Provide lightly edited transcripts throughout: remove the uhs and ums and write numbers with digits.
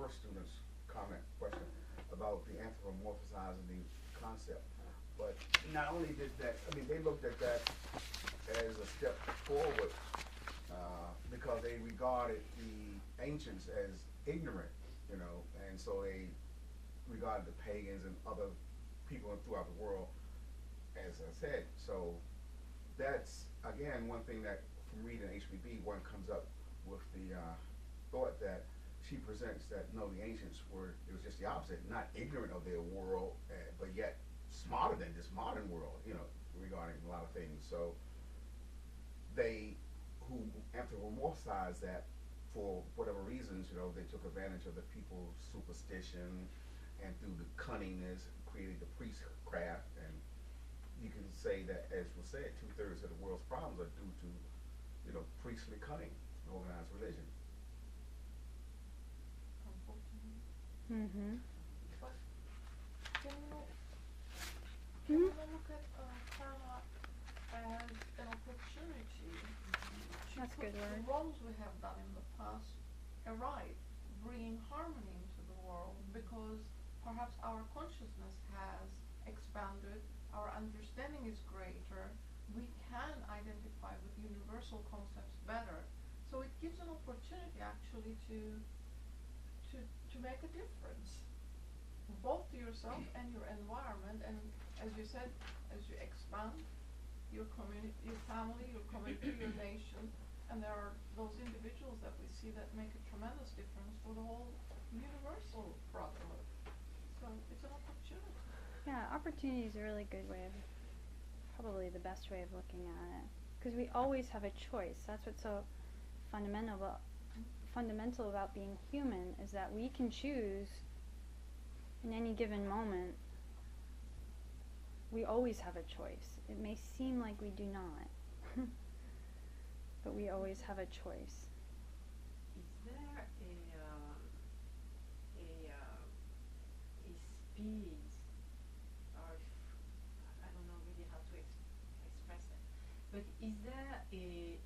first student's question about the anthropomorphizing the concept. But not only did that, I mean, they looked at that as a step forward because they regarded the ancients as ignorant, you know, and so they regarded the pagans and other people throughout the world as I said. So that's again one thing that from reading HPB one comes up with the thought that she presents that no, the ancients were, it was just the opposite, not ignorant of their world, but yet smarter than this modern world, you know, regarding a lot of things. So they who anthropomorphized that for whatever reasons, you know, they took advantage of the people's superstition and through the cunningness created the priestcraft. And you can say that, as was said, 2/3 of the world's problems are due to, you know, priestly cunning, organized religion. Mm-hmm. But can you Mm-hmm. look at karma as an opportunity to That's a put good the word. wrongs we have done in the past aright, bringing harmony into the world, because perhaps our consciousness has expanded, our understanding is greater, we can identify with universal concepts better. So it gives an opportunity actually to make a difference, both to yourself and your environment. And as you said, as you expand your community, your family, your community, your nation, and there are those individuals that we see that make a tremendous difference for the whole universal brotherhood. So it's an opportunity. Yeah, opportunity is a really good way of, probably the best way of looking at it. Because we always have a choice. That's what's so fundamental about being human, is that we can choose in any given moment. We always have a choice. It may seem like we do not, but we always have a choice. Is there a speed, or I don't know really how to express it, but is there a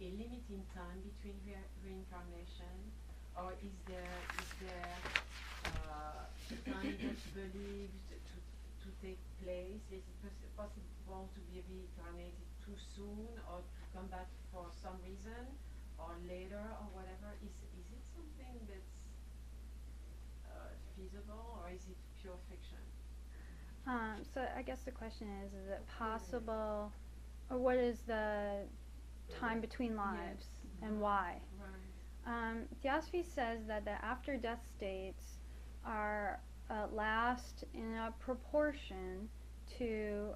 limit in time between reincarnation, or is there time that's believed to take place? Is it possible to be reincarnated too soon, or to come back for some reason, or later, or whatever? Is it something that's feasible, or is it pure fiction? So I guess the question is it possible, or what is the time between lives, and why? Right. Theosophy says that the after-death states are last in a proportion to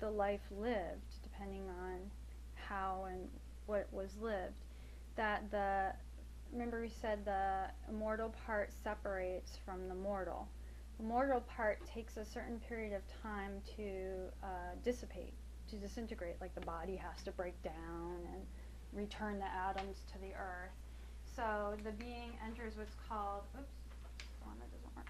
the life lived, depending on how and what was lived. Remember we said the immortal part separates from the mortal. The mortal part takes a certain period of time to dissipate, to disintegrate, like the body has to break down and return the atoms to the earth. So the being enters what's called, oops, the one that doesn't work,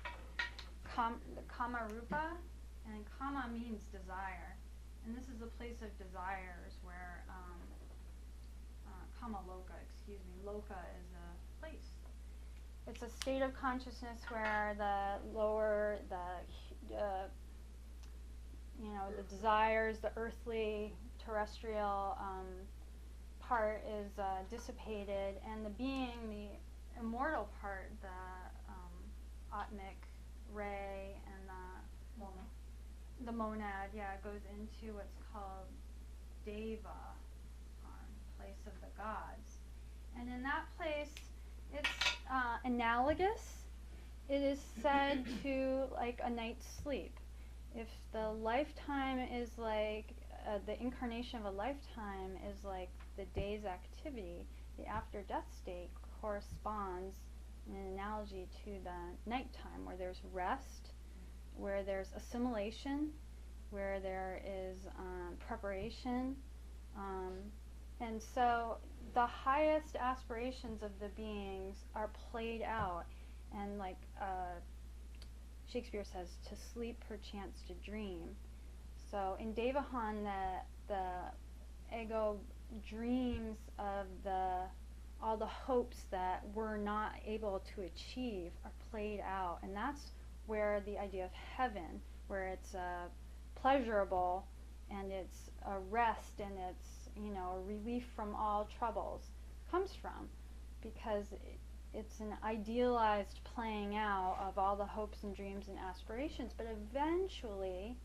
the kama rupa, and kama means desire. And this is a place of desires where, kama loka, excuse me, loka is a place. It's a state of consciousness where the lower, the desires, the earthly, terrestrial part is dissipated, and the being, the immortal part, the atmic ray and the monad, goes into what's called deva, place of the gods. And in that place, it's analogous. It is said to like a night's sleep. If the lifetime is like, the incarnation of a lifetime is like the day's activity, the after-death state corresponds in an analogy to the nighttime, where there's rest, where there's assimilation, where there is preparation. And so the highest aspirations of the beings are played out, and like Shakespeare says, to sleep perchance to dream. So in Devahan, the ego dreams of all all the hopes that we're not able to achieve are played out, and that's where the idea of heaven, where it's pleasurable and it's a rest and it's, a relief from all troubles, comes from, because it's an idealized playing out of all the hopes and dreams and aspirations. But eventually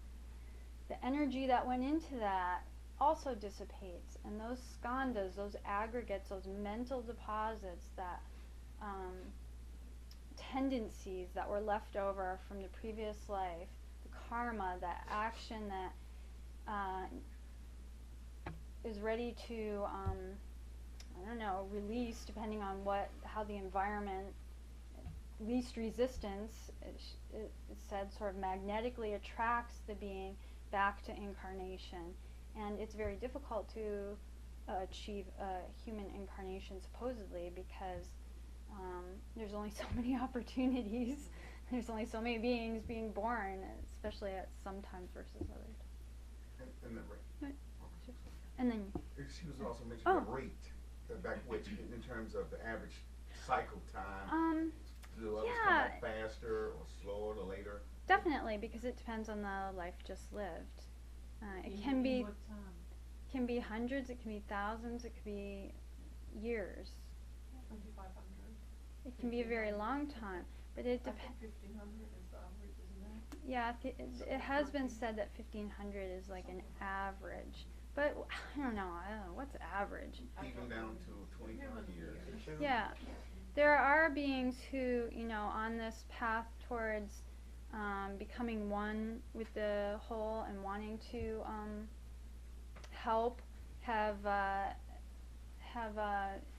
the energy that went into that also dissipates, and those skandhas, those aggregates, those mental deposits, that tendencies that were left over from the previous life, the karma, that action that is ready to release, depending on how the environment, least resistance, it said, sort of magnetically attracts the being back to incarnation. And it's very difficult to achieve a human incarnation, supposedly, because there's only so many opportunities. There's only so many beings being born, especially at some times versus others. And then she was also mentioning the rate, back which in terms of the average cycle time. Do others come back faster or slower or later? Definitely, because it depends on the life just lived. It can be hundreds, it can be thousands, it could be years. 2,500. It can be a very long time, but it depends. 1,500 is the average, isn't it? Yeah, it has been said that 1,500 is like an average, but I don't know. What's average? Even down to 25 years. Yeah, there are beings who, on this path towards becoming one with the whole and wanting to help, have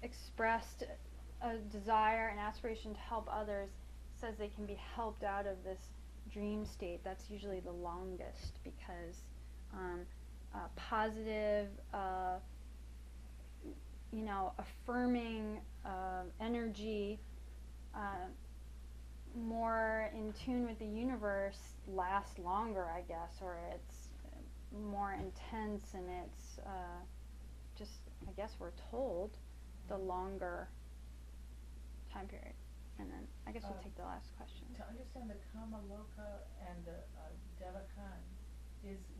expressed a desire and aspiration to help others, says they can be helped out of this dream state. That's usually the longest, because positive, affirming energy, more in tune with the universe, lasts longer, I guess, or it's more intense, and it's just, I guess we're told, the longer time period. And then I guess we'll take the last question. To understand the kama loka and the devachan,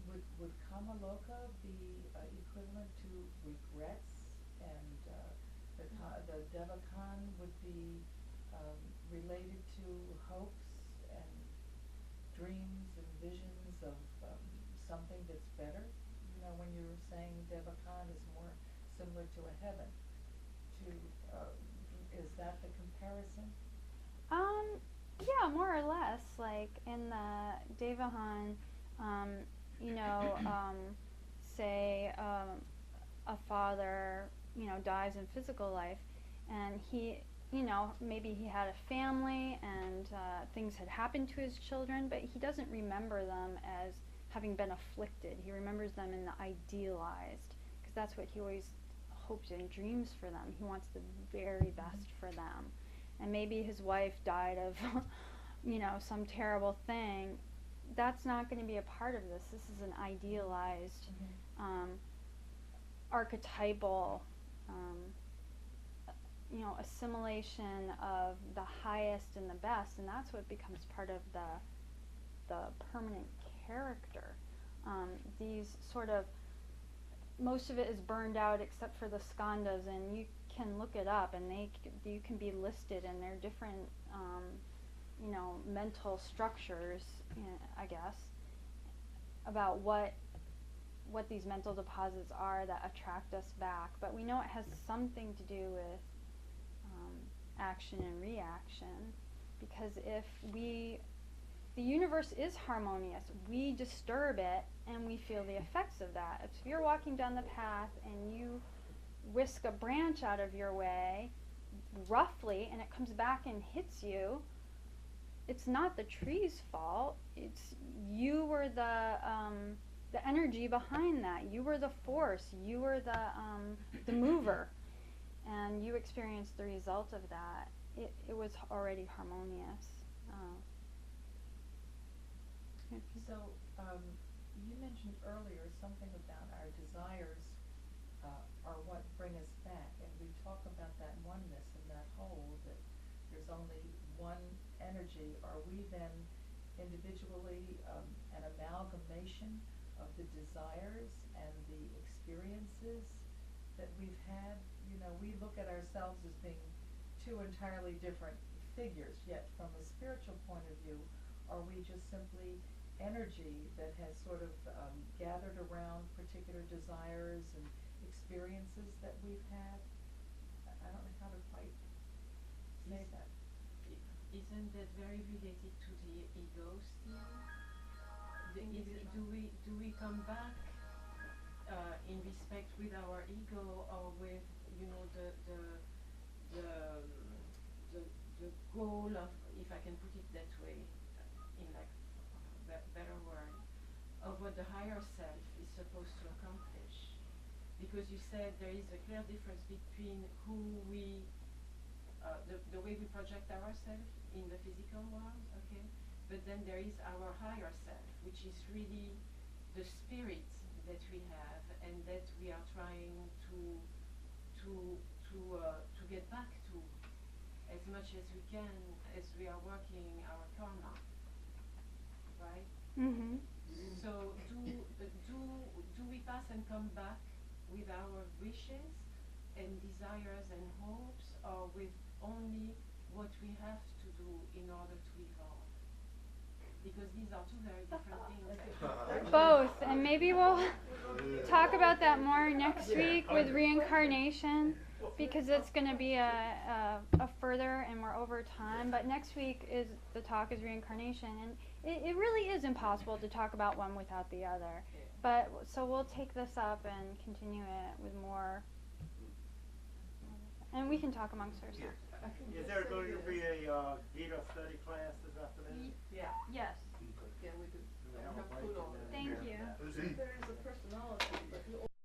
would kama loka be equivalent to regrets, and the devachan would be related to hopes and dreams and visions of something that's better? When you were saying devachan is more similar to a heaven, is that the comparison? Yeah, more or less. Like in the Devahan, say a father, dies in physical life, and he, maybe he had a family and things had happened to his children, but he doesn't remember them as having been afflicted. He remembers them in the idealized, because that's what he always hopes and dreams for them. He wants the very best for them. And maybe his wife died of, some terrible thing. That's not going to be a part of this. This is an idealized, archetypal, assimilation of the highest and the best, and that's what becomes part of the permanent character. These sort of, most of it is burned out except for the skandhas, and you can look it up, and you can be listed, and they're different, mental structures, I guess, about what these mental deposits are that attract us back. But we know it has something to do with action and reaction, because if the universe is harmonious, we disturb it and we feel the effects of that. If you're walking down the path and you whisk a branch out of your way roughly and it comes back and hits you, it's not the tree's fault. It's you were the energy behind that. You were the force. You were the mover, and you experienced the result of that. It was already harmonious. So you mentioned earlier something about our desires are what bring us back, and we talk about that in one is only one energy, are we then individually an amalgamation of the desires and the experiences that we've had? You know, we look at ourselves as being two entirely different figures, yet from a spiritual point of view, are we just simply energy that has sort of gathered around particular desires and experiences that we've had? I don't know how to quite say that. Isn't that very related to the ego still? Do we come back in respect with our ego, or with, you know, the goal of, if I can put it that way, in like better word, of what the higher self is supposed to accomplish? Because you said there is a clear difference between who we, the way we project ourselves in the physical world, okay? But then there is our higher self, which is really the spirit that we have and that we are trying to get back to as much as we can as we are working our karma, right? Mm-hmm. So do we pass and come back with our wishes and desires and hopes, or with only what we have to do in order to evolve? Because these are two very different things. Both, and maybe we'll talk about that more next week with reincarnation, because it's going to be a further, and we're over time. But next week is the talk is reincarnation, and it really is impossible to talk about one without the other. But so we'll take this up and continue it with more, and we can talk amongst ourselves. Is there